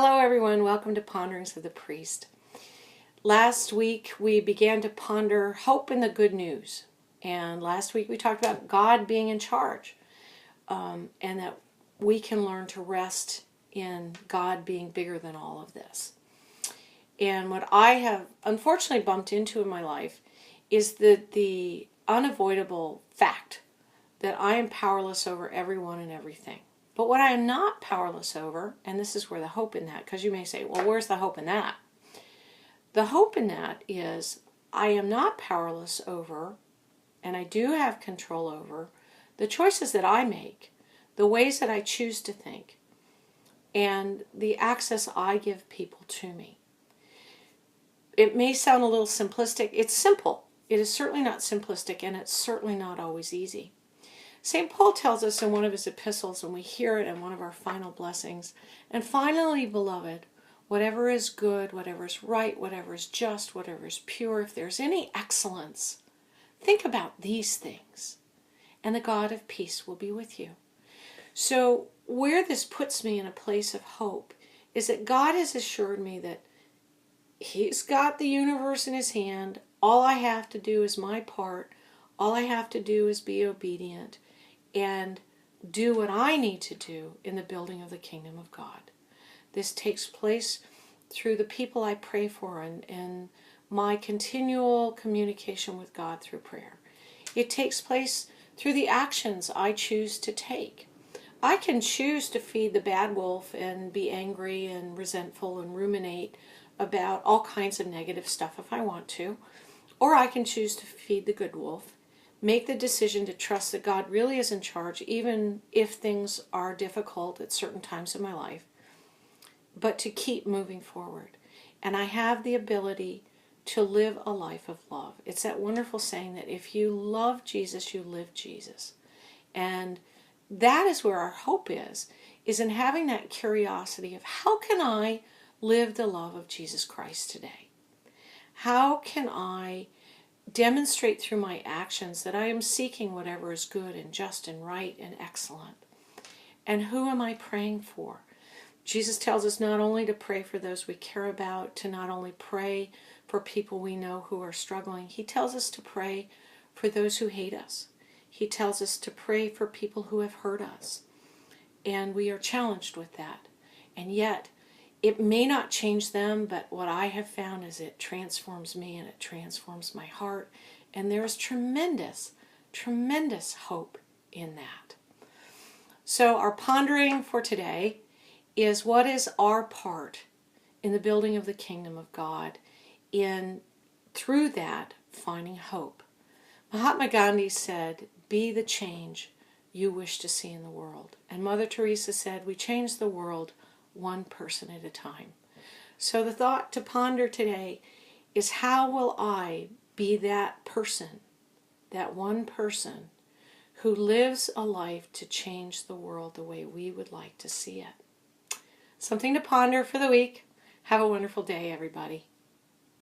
Hello everyone, welcome to Ponderings of the Priest. Last week we began to ponder hope in the good news. And last week we talked about God being in charge. And that we can learn to rest in God being bigger than all of this. And what I have unfortunately bumped into in my life is the unavoidable fact that I am powerless over everyone and everything. But what I am not powerless over, and this is where the hope in that, because you may say, well, where's the hope in that? The hope in that is I am not powerless over, and I do have control over, the choices that I make, the ways that I choose to think, and the access I give people to me. It may sound a little simplistic. It's simple. It is certainly not simplistic, and it's certainly not always easy. St. Paul tells us in one of his epistles, and we hear it in one of our final blessings, and finally, beloved, whatever is good, whatever is right, whatever is just, whatever is pure, if there's any excellence, think about these things, and the God of peace will be with you. So where this puts me in a place of hope is that God has assured me that He's got the universe in His hand. All I have to do is my part. All I have to do is be obedient and do what I need to do in the building of the kingdom of God. This takes place through the people I pray for and my continual communication with God through prayer. It takes place through the actions I choose to take. I can choose to feed the bad wolf and be angry and resentful and ruminate about all kinds of negative stuff if I want to, or I can choose to feed the good wolf. Make the decision to trust that God really is in charge, even if things are difficult at certain times in my life, but to keep moving forward. And I have the ability to live a life of love. It's that wonderful saying that if you love Jesus, you live Jesus. And that is where our hope is in having that curiosity of how can I live the love of Jesus Christ today? How can I demonstrate through my actions that I am seeking whatever is good and just and right and excellent? And who am I praying for? Jesus tells us not only to pray for those we care about, to not only pray for people we know who are struggling. He tells us to pray for those who hate us. He tells us to pray for people who have hurt us. And we are challenged with that. And yet, it may not change them, but what I have found is it transforms me and it transforms my heart. And there is tremendous, tremendous hope in that. So our pondering for today is what is our part in the building of the kingdom of God, in through that finding hope. Mahatma Gandhi said, "Be the change you wish to see in the world." And Mother Teresa said, "We change the world one person at a time." So the thought to ponder today is, how will I be that person, that one person who lives a life to change the world the way we would like to see it? Something to ponder for the week. Have a wonderful day, everybody.